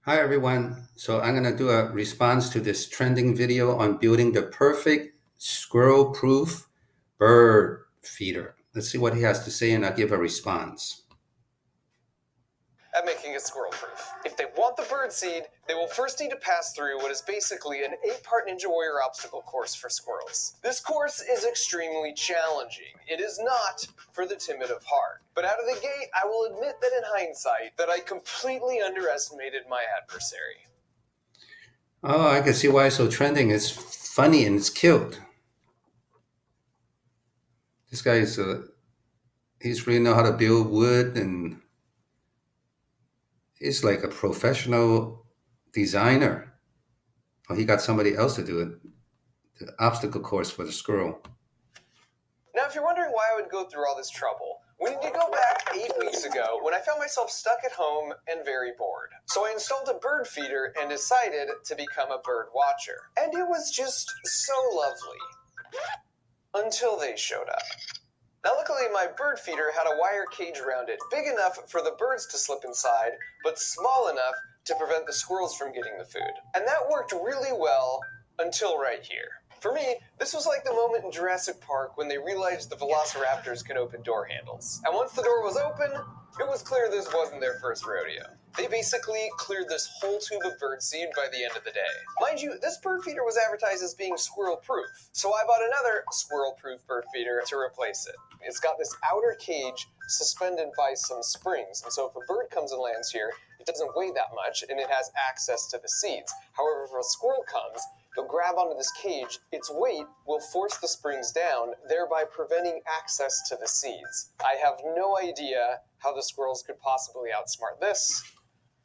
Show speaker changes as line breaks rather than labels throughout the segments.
Hi everyone. So I'm going to do a response to this trending video on building the perfect squirrel-proof bird feeder. Let's see what he has to say and I'll give a response.
At making it squirrel proof. If they want the bird seed, they will first need to pass through what is basically an 8-part Ninja Warrior obstacle course for squirrels. This course is extremely challenging. It is not for the timid of heart. But out of the gate, I will admit that in hindsight, that I completely underestimated my adversary.
Oh, I can see why it's so trending. It's funny and it's cute. This guy is he's really know how to build wood and he's like a professional designer. Oh, he got somebody else to do it. The obstacle course for the squirrel.
Now, if you're wondering why I would go through all this trouble, we need to go back 8 weeks ago when I found myself stuck at home and very bored. So I installed a bird feeder and decided to become a bird watcher. And it was just so lovely. Until they showed up. Now, luckily, my bird feeder had a wire cage around it, big enough for the birds to slip inside, but small enough to prevent the squirrels from getting the food. And that worked really well until right here. For me, this was like the moment in Jurassic Park when they realized the velociraptors can open door handles. And once the door was open, it was clear this wasn't their first rodeo. They basically cleared this whole tube of birdseed by the end of the day. Mind you, this bird feeder was advertised as being squirrel-proof, so I bought another squirrel-proof bird feeder to replace it. It's got this outer cage suspended by some springs, and so if a bird comes and lands here, it doesn't weigh that much, and it has access to the seeds. However, if a squirrel comes, it'll grab onto this cage, its weight will force the springs down, thereby preventing access to the seeds. I have no idea how the squirrels could possibly outsmart this,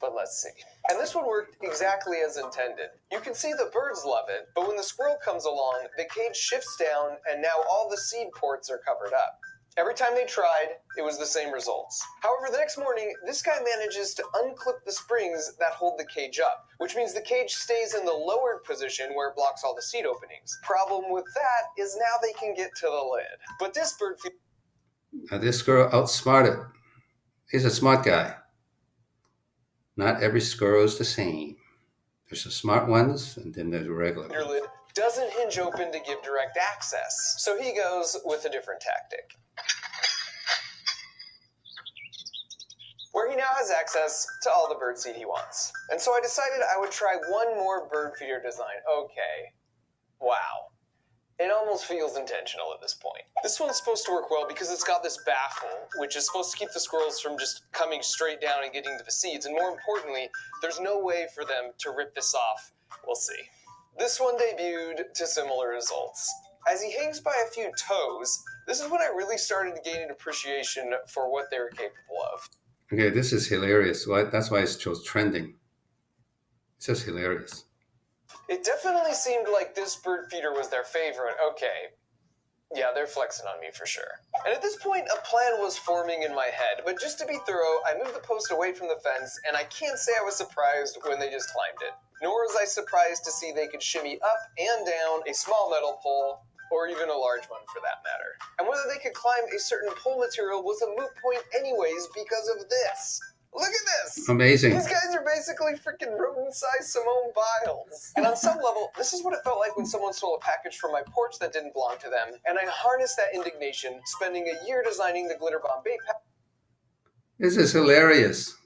but let's see. And this one worked exactly as intended. You can see the birds love it, but when the squirrel comes along, the cage shifts down, and now all the seed ports are covered up. Every time they tried, it was the same results. However, the next morning, this guy manages to unclip the springs that hold the cage up, which means the cage stays in the lowered position where it blocks all the seed openings. Problem with that is now they can get to the lid. But this bird
Now this squirrel outsmarted. He's a smart guy. Not every squirrel is the same. There's the smart ones and then there's the regular
feeder
ones.
lid doesn't hinge open to give direct access, so he goes with a different tactic, where he now has access to all the birdseed he wants. And so I decided I would try one more bird feeder design. Okay. Wow. It almost feels intentional at this point. This one's supposed to work well because it's got this baffle, which is supposed to keep the squirrels from just coming straight down and getting to the seeds. And more importantly, there's no way for them to rip this off. We'll see. This one debuted to similar results. As he hangs by a few toes, this is when I really started gaining appreciation for what they were capable of.
Okay, this is hilarious. That's why it's chose trending. It's just hilarious.
It definitely seemed like this bird feeder was their favorite. Okay. Yeah, they're flexing on me for sure. And at this point, a plan was forming in my head. But just to be thorough, I moved the post away from the fence, and I can't say I was surprised when they just climbed it. Nor was I surprised to see they could shimmy up and down a small metal pole, or even a large one for that matter. And whether they could climb a certain pole material was a moot point anyways because of this. Look at this!
Amazing.
These guys are basically freaking rodent-sized Simone Biles. And on some level, this is what it felt like when someone stole a package from my porch that didn't belong to them, and I harnessed that indignation, spending a year designing the Glitter Bomb bait
This is hilarious.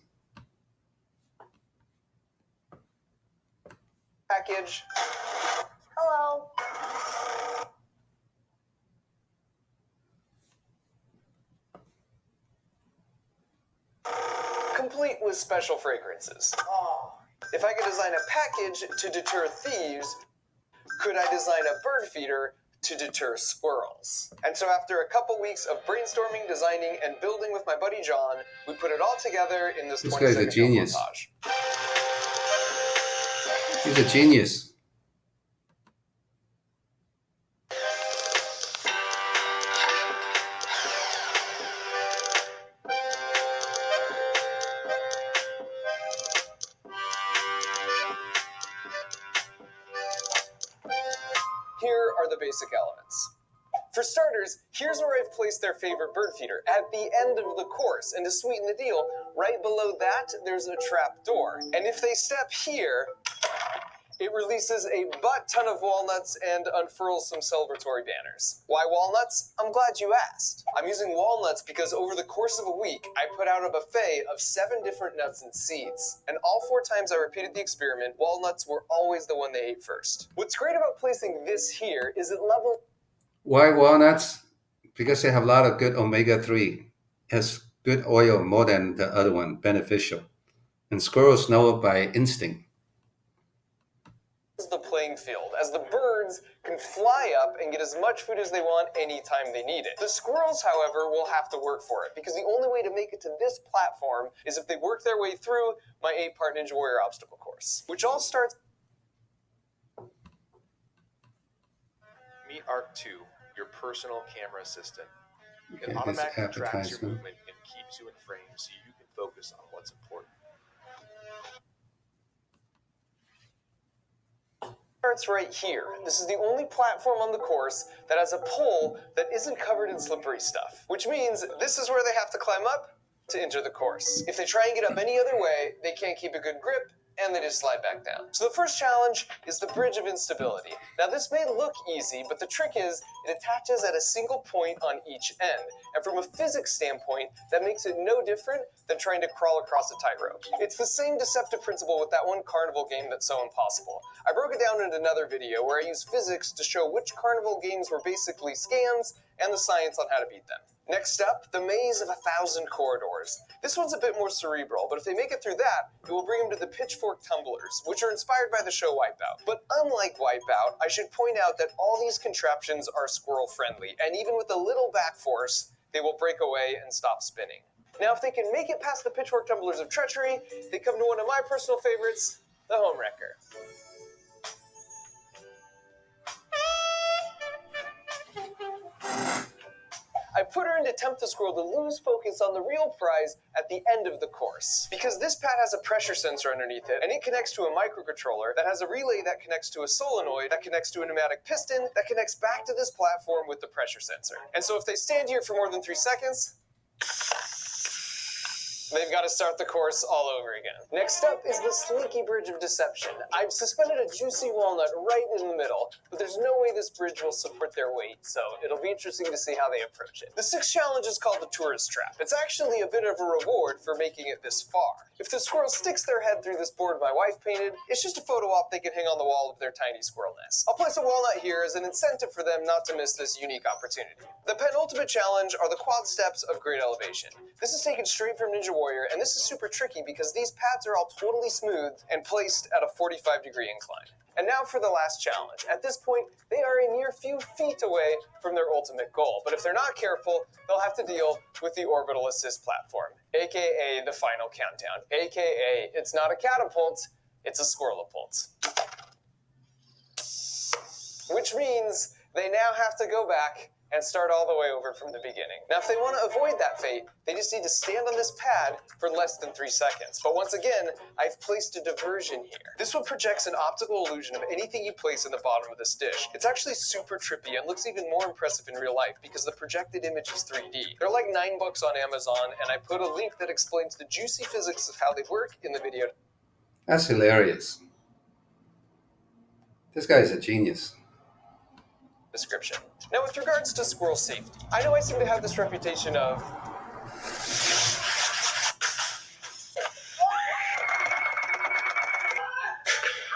package. Hello. Complete with special fragrances. Oh. If I could design a package to deter thieves, could I design a bird feeder to deter squirrels? And so after a couple weeks of brainstorming, designing, and building with my buddy John, we put it all together in this 20-second
guy's a genius.
montage.
He's a genius.
Here are the basic elements. For starters, here's where I've placed their favorite bird feeder, at the end of the course. And to sweeten the deal, right below that, there's a trap door. And if they step here, it releases a butt ton of walnuts and unfurls some celebratory banners. Why walnuts? I'm glad you asked. I'm using walnuts because over the course of a week, I put out a buffet of 7 different nuts and seeds. And all 4 times I repeated the experiment, walnuts were always the one they ate first. What's great about placing this here is it levels.
Why walnuts? Because they have a lot of good omega-3. Has good oil more than the other one, beneficial. And squirrels know it by instinct.
The playing field, as the birds can fly up and get as much food as they want anytime they need it. The squirrels, however, will have to work for it, because the only way to make it to this platform is if they work their way through my 8-part Ninja Warrior obstacle course, which all starts.
Meet Arc 2, your personal camera assistant.
Okay,
It
this
automatically tracks your
advertisement.
movement and keeps you in frame so you can focus on what's important.
Starts right here. This is the only platform on the course that has a pole that isn't covered in slippery stuff, which means this is where they have to climb up to enter the course. If they try and get up any other way, they can't keep a good grip, and they just slide back down. So the first challenge is the bridge of instability. Now this may look easy, but the trick is it attaches at a single point on each end. And from a physics standpoint, that makes it no different than trying to crawl across a tightrope. It's the same deceptive principle with that one carnival game that's so impossible. I broke it down in another video where I used physics to show which carnival games were basically scams and the science on how to beat them. Next up, the maze of 1,000 corridors. This one's a bit more cerebral, but if they make it through that, it will bring them to the pitchfork tumblers, which are inspired by the show Wipeout. But unlike Wipeout, I should point out that all these contraptions are squirrel friendly, and even with a little back force, they will break away and stop spinning. Now, if they can make it past the pitchfork tumblers of treachery, they come to one of my personal favorites, the home wrecker. I put her in to tempt the squirrel to lose focus on the real prize at the end of the course. Because this pad has a pressure sensor underneath it, and it connects to a microcontroller that has a relay that connects to a solenoid, that connects to a pneumatic piston, that connects back to this platform with the pressure sensor. And so if they stand here for more than 3 seconds, they've got to start the course all over again. Next up is the slinky bridge of deception. I've suspended a juicy walnut right in the middle, but there's no way this bridge will support their weight, so it'll be interesting to see how they approach it. The 6th challenge is called the tourist trap. It's actually a bit of a reward for making it this far. If the squirrel sticks their head through this board my wife painted, it's just a photo op they can hang on the wall of their tiny squirrel nest. I'll place a walnut here as an incentive for them not to miss this unique opportunity. The penultimate challenge are the quad steps of great elevation. This is taken straight from Ninja Warrior, and this is super tricky because these pads are all totally smooth and placed at a 45-degree incline. And now for the last challenge. At this point, they are a mere few feet away from their ultimate goal, but if they're not careful, they'll have to deal with the orbital assist platform, aka the final countdown, aka it's not a catapult, it's a squirrelapult. Which means they now have to go back and start all the way over from the beginning. Now, if they want to avoid that fate, they just need to stand on this pad for less than 3 seconds. But once again, I've placed a diversion here. This one projects an optical illusion of anything you place in the bottom of this dish. It's actually super trippy and looks even more impressive in real life because the projected image is 3D. They're like $9 on Amazon, and I put a link that explains the juicy physics of how they work in the video.
That's hilarious. This guy is a genius.
Description. Now, with regards to squirrel safety, I know I seem to have this reputation of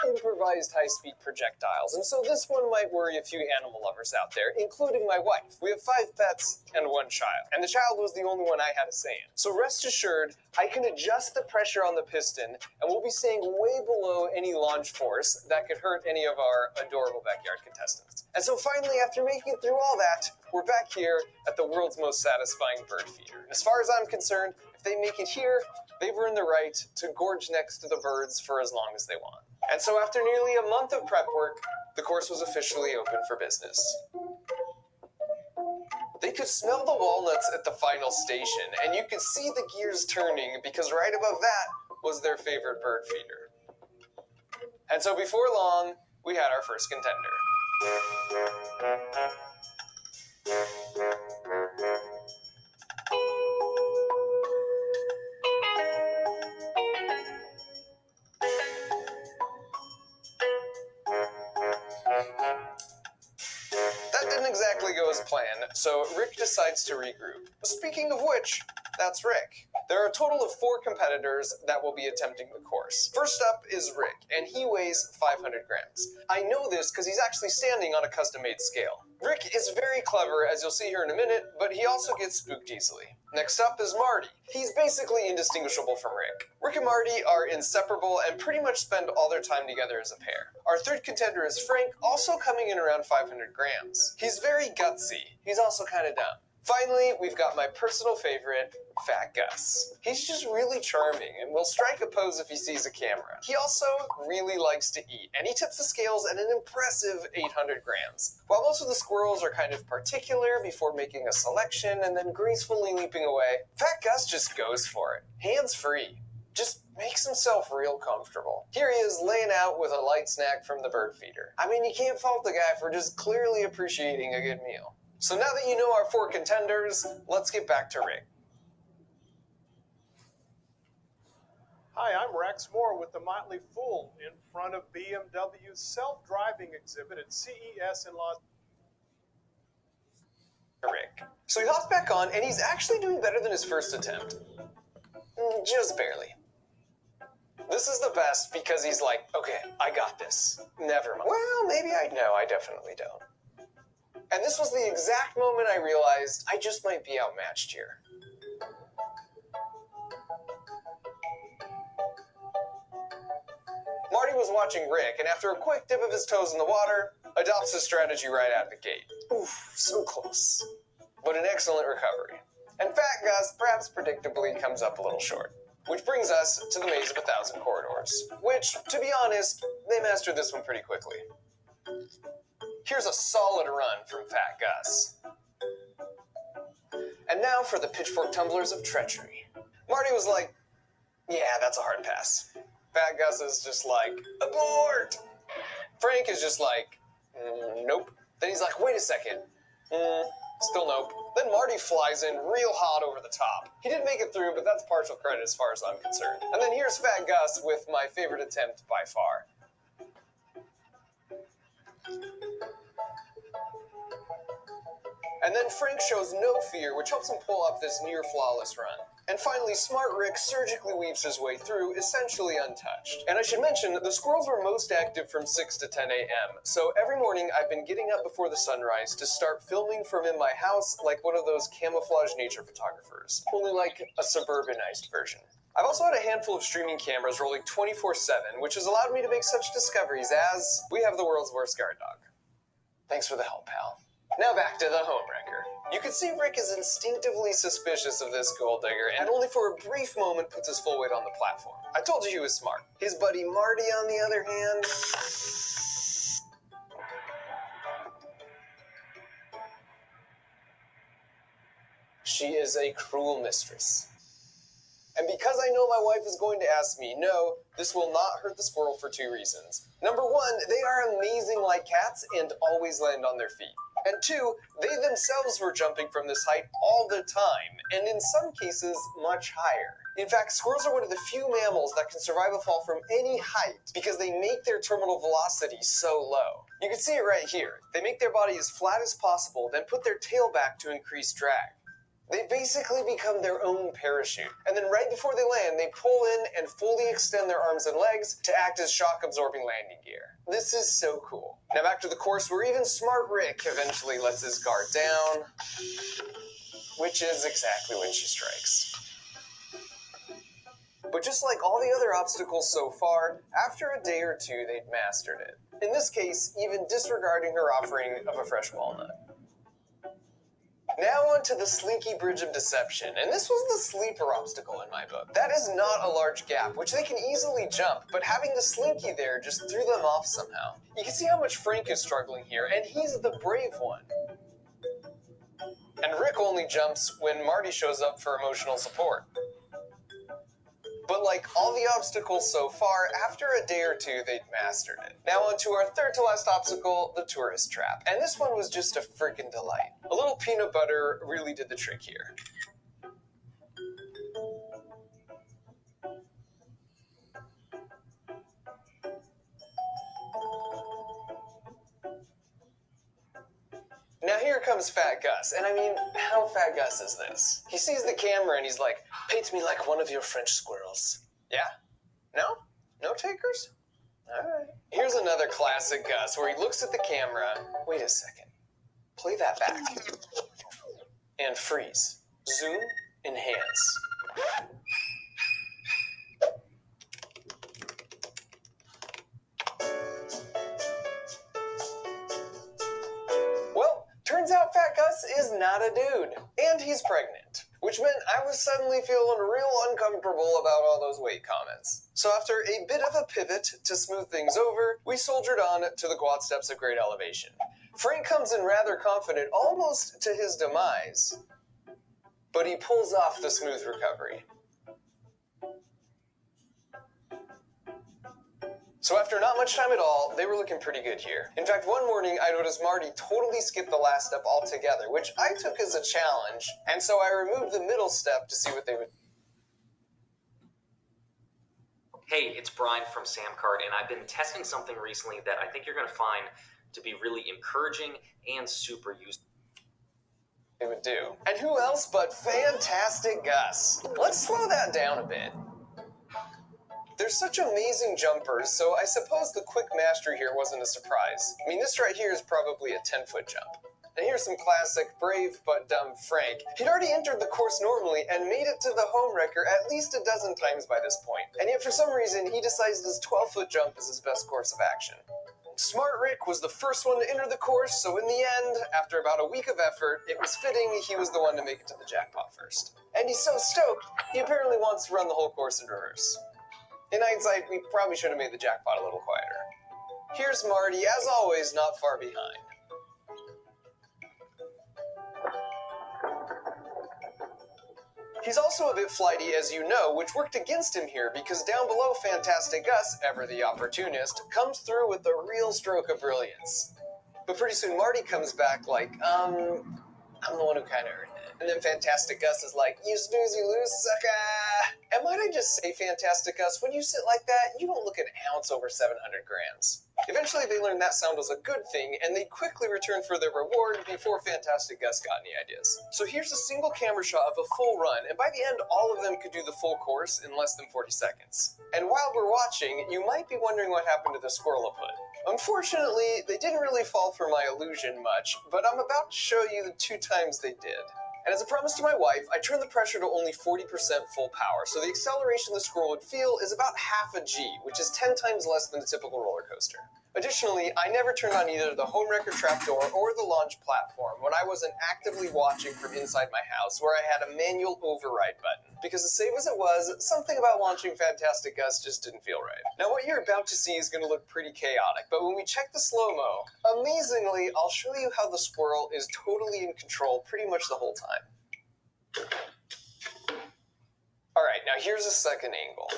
improvised high-speed projectiles, and so this one might worry a few animal lovers out there, including my wife. We have 5 pets and 1 child, and the child was the only one I had a say in. So rest assured, I can adjust the pressure on the piston, and we'll be staying way below any launch force that could hurt any of our adorable backyard contestants. And so finally, after making it through all that, we're back here at the world's most satisfying bird feeder. And as far as I'm concerned, if they make it here, they've earned the right to gorge next to the birds for as long as they want. And so after nearly a month of prep work, the course was officially open for business. They could smell the walnuts at the final station, and you could see the gears turning because right above that was their favorite bird feeder. And so before long, we had our first contender. That didn't exactly go as planned, so Rick decides to regroup. Speaking of which, that's Rick. There are a total of 4 competitors that will be attempting the course. First up is Rick, and he weighs 500 grams. I know this because he's actually standing on a custom-made scale. Rick is very clever, as you'll see here in a minute, but he also gets spooked easily. Next up is Marty. He's basically indistinguishable from Rick. Rick and Marty are inseparable and pretty much spend all their time together as a pair. Our third contender is Frank, also coming in around 500 grams. He's very gutsy. He's also kind of dumb. Finally, we've got my personal favorite, Fat Gus. He's just really charming and will strike a pose if he sees a camera. He also really likes to eat, and he tips the scales at an impressive 800 grams. While most of the squirrels are kind of particular before making a selection and then gracefully leaping away, Fat Gus just goes for it, hands free. Just makes himself real comfortable. Here he is laying out with a light snack from the bird feeder. I mean, you can't fault the guy for just clearly appreciating a good meal. So now that you know our 4 contenders, let's get back to Rick.
Hi, I'm Rex Moore with the Motley Fool in front of BMW's self-driving exhibit at CES in Las
Rick. So he hops back on, and he's actually doing better than his first attempt. Just barely. This is the best because he's like, okay, I got this. Never mind. Well, maybe I know, I definitely don't. And this was the exact moment I realized I just might be outmatched here. Marty was watching Rick, and after a quick dip of his toes in the water, adopts his strategy right out of the gate. Oof, so close. But an excellent recovery. And Fat Gus, perhaps predictably, comes up a little short. Which brings us to the Maze of 1,000 Corridors, which, to be honest, they mastered this one pretty quickly. Here's a solid run from Fat Gus. And now for the pitchfork tumblers of treachery. Marty was like, yeah, that's a hard pass. Fat Gus is just like, abort! Frank is just like, nope. Then he's like, wait a second. Still nope. Then Marty flies in real hot over the top. He didn't make it through, but that's partial credit as far as I'm concerned. And then here's Fat Gus with my favorite attempt by far. And then Frank shows no fear, which helps him pull off this near-flawless run. And finally, Smart Rick surgically weaves his way through, essentially untouched. And I should mention that the squirrels were most active from 6 to 10 a.m., so every morning I've been getting up before the sunrise to start filming from in my house like one of those camouflage nature photographers, only like a suburbanized version. I've also had a handful of streaming cameras rolling 24/7, which has allowed me to make such discoveries as we have the world's worst guard dog. Thanks for the help, pal. Now back to the homewrecker. You can see Rick is instinctively suspicious of this gold digger, and only for a brief moment puts his full weight on the platform. I told you he was smart. His buddy Marty, on the other hand... she is a cruel mistress. And because I know my wife is going to ask me, no, this will not hurt the squirrel for 2 reasons. Number 1, they are amazing like cats and always land on their feet. And 2, they themselves were jumping from this height all the time, and in some cases, much higher. In fact, squirrels are one of the few mammals that can survive a fall from any height because they make their terminal velocity so low. You can see it right here. They make their body as flat as possible, then put their tail back to increase drag. They basically become their own parachute. And then right before they land, they pull in and fully extend their arms and legs to act as shock-absorbing landing gear. This is so cool. Now back to the course where even Smart Rick eventually lets his guard down, which is exactly when she strikes. But just like all the other obstacles so far, after a day or 2, they'd mastered it. In this case, even disregarding her offering of a fresh walnut. Now on to the Slinky Bridge of Deception, and this was the sleeper obstacle in my book. That is not a large gap, which they can easily jump, but having the Slinky there just threw them off somehow. You can see how much Frank is struggling here, and he's the brave one. And Rick only jumps when Marty shows up for emotional support. But like all the obstacles so far, after a day or two, they'd mastered it. Now on to our third to last obstacle, the tourist trap. And this one was just a freaking delight. A little peanut butter really did the trick here. Now here comes Fat Gus, and I mean, how Fat Gus is this? He sees the camera and he's like, paint me like one of your French squirrels. Yeah? No? No takers? Alright. Here's another classic Gus, where he looks at the camera. Wait a second. Play that back. And freeze. Zoom. Enhance. Well, turns out Fat Gus is not a dude. And he's pregnant. Which meant I was suddenly feeling real uncomfortable about all those weight comments. So after a bit of a pivot to smooth things over, we soldiered on to the quad steps of great elevation. Frank comes in rather confident, almost to his demise. But he pulls off the smooth recovery. So after not much time at all, they were looking pretty good here. In fact, one morning I noticed Marty totally skipped the last step altogether, which I took as a challenge, and so I removed the middle step to see what they would.
Hey, it's Brian from Samcart, and I've been testing something recently that I think you're going to find to be really encouraging and super useful.
They would do. And who else but Fantastic Gus? Let's slow that down a bit. They're such amazing jumpers, so I suppose the quick mastery here wasn't a surprise. I mean, this right here is probably a 10-foot jump. And here's some classic brave but dumb Frank. He'd already entered the course normally and made it to the home wrecker at least a dozen times by this point. And yet for some reason, he decides this 12-foot jump is his best course of action. Smart Rick was the first one to enter the course, so in the end, after about a week of effort, it was fitting he was the one to make it to the jackpot first. And he's so stoked, he apparently wants to run the whole course in reverse. In hindsight, we probably should have made the jackpot a little quieter. Here's Marty, as always, not far behind. He's also a bit flighty, as you know, which worked against him here because down below Fantastic Gus, ever the opportunist, comes through with a real stroke of brilliance. But pretty soon Marty comes back like, I'm the one who kind of earned it. And then Fantastic Gus is like, you snooze, you lose, sucker. And might I just say, Fantastic Gus, when you sit like that, you don't look an ounce over 700 grams. Eventually, they learned that sound was a good thing, and they quickly returned for their reward before Fantastic Gus got any ideas. So here's a single camera shot of a full run, and by the end, all of them could do the full course in less than 40 seconds. And while we're watching, you might be wondering what happened to the squirrel put. Unfortunately, they didn't really fall for my illusion much, but I'm about to show you the 2 times they did. And as a promise to my wife, I turned the pressure to only 40% full power, so the acceleration the squirrel would feel is about half a G, which is 10 times less than a typical roller coaster. Additionally, I never turned on either the home wrecker trapdoor or the launch platform when I wasn't actively watching from inside my house, where I had a manual override button. Because as safe as it was, something about launching Fantastic Gus just didn't feel right. Now what you're about to see is going to look pretty chaotic, but when we check the slow-mo, amazingly, I'll show you how the squirrel is totally in control pretty much the whole time. Alright, now here's a second angle.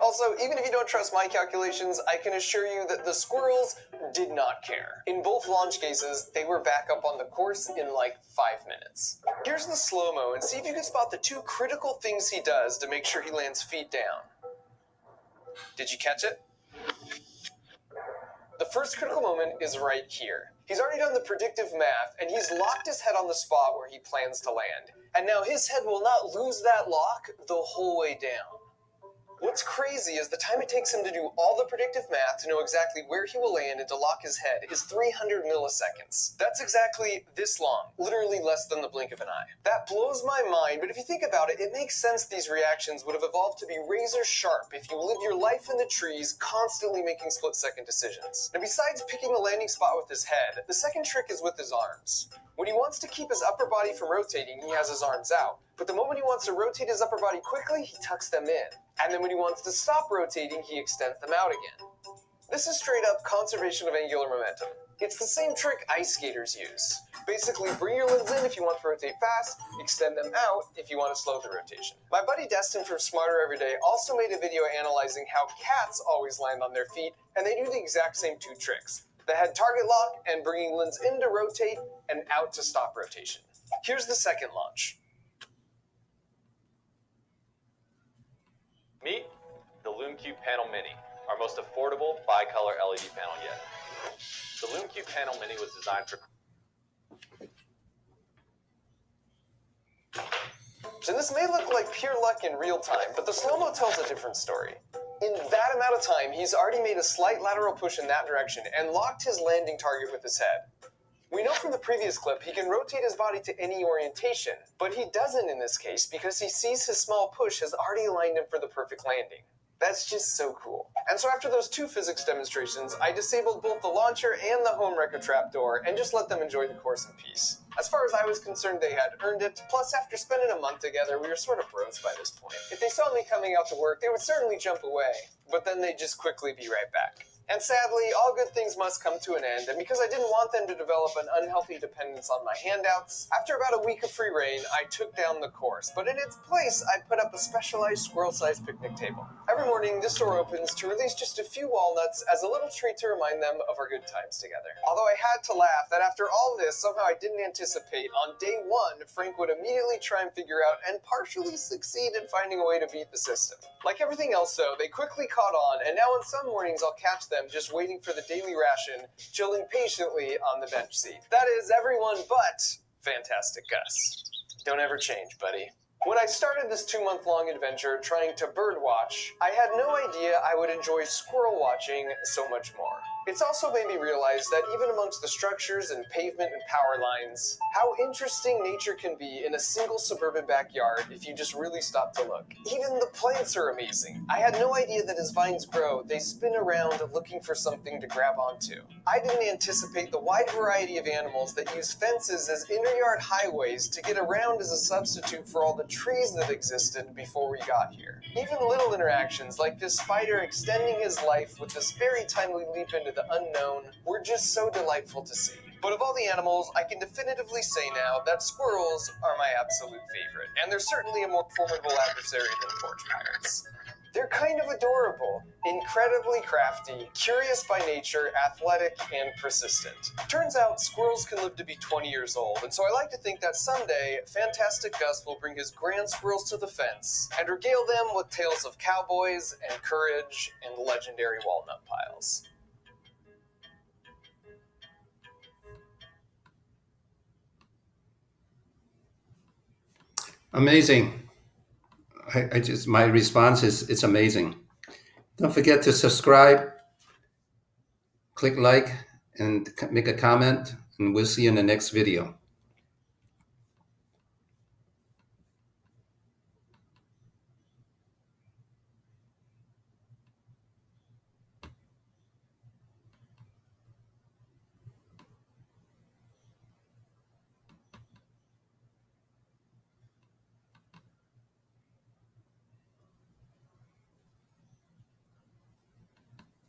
Also, even if you don't trust my calculations, I can assure you that the squirrels did not care. In both launch cases, they were back up on the course in like 5 minutes. Here's the slow-mo, and see if you can spot the 2 critical things he does to make sure he lands feet down. Did you catch it? The first critical moment is right here. He's already done the predictive math, and he's locked his head on the spot where he plans to land. And now his head will not lose that lock the whole way down. What's crazy is the time it takes him to do all the predictive math to know exactly where he will land and to lock his head is 300 milliseconds. That's exactly this long, literally less than the blink of an eye. That blows my mind, but if you think about it, it makes sense these reactions would have evolved to be razor sharp if you live your life in the trees, constantly making split-second decisions. Now besides picking the landing spot with his head, the second trick is with his arms. When he wants to keep his upper body from rotating, he has his arms out. But the moment he wants to rotate his upper body quickly, he tucks them in. And then when he wants to stop rotating, he extends them out again. This is straight up conservation of angular momentum. It's the same trick ice skaters use. Basically, bring your limbs in if you want to rotate fast, extend them out if you want to slow the rotation. My buddy Destin from Smarter Everyday also made a video analyzing how cats always land on their feet, and they do the exact same two tricks: the head target lock and bringing limbs in to rotate and out to stop rotation. Here's the second launch.
Meet the LumeCube Panel Mini, our most affordable bi-color LED panel yet. The LumeCube Panel Mini was designed for...
And this may look like pure luck in real time, but the slow-mo tells a different story. In that amount of time, he's already made a slight lateral push in that direction and locked his landing target with his head. We know from the previous clip he can rotate his body to any orientation, but he doesn't in this case because he sees his small push has already aligned him for the perfect landing. That's just so cool. And so after those two physics demonstrations, I disabled both the launcher and the home wrecker trapdoor and just let them enjoy the course in peace. As far as I was concerned, they had earned it. Plus, after spending a month together, we were sort of bros by this point. If they saw me coming out to work, they would certainly jump away, but then they'd just quickly be right back. And sadly, all good things must come to an end, and because I didn't want them to develop an unhealthy dependence on my handouts, after about a week of free reign, I took down the course, but in its place, I put up a specialized squirrel-sized picnic table. Every morning, this door opens to release just a few walnuts as a little treat to remind them of our good times together. Although I had to laugh that after all this, somehow I didn't anticipate on day one, Frank would immediately try and figure out and partially succeed in finding a way to beat the system. Like everything else though, they quickly caught on, and now on some mornings I'll catch them just waiting for the daily ration, chilling patiently on the bench seat. That is everyone but Fantastic Gus. Don't ever change, buddy. When I started this 2-month-long adventure trying to bird watch, I had no idea I would enjoy squirrel watching so much more. It's also made me realize that even amongst the structures and pavement and power lines, how interesting nature can be in a single suburban backyard if you just really stop to look. Even the plants are amazing. I had no idea that as vines grow, they spin around looking for something to grab onto. I didn't anticipate the wide variety of animals that use fences as inter-yard highways to get around as a substitute for all the trees that existed before we got here. Even little interactions like this spider extending his life with this very timely leap into the unknown were just so delightful to see. But of all the animals, I can definitively say now that squirrels are my absolute favorite, and they're certainly a more formidable adversary than porch pirates. They're kind of adorable, incredibly crafty, curious by nature, athletic, and persistent. Turns out squirrels can live to be 20 years old, and so I like to think that someday Fantastic Gus will bring his grand squirrels to the fence and regale them with tales of cowboys and courage and legendary walnut piles.
Amazing. My response is, it's amazing. Don't forget to subscribe, click like, and make a comment, and we'll see you in the next video.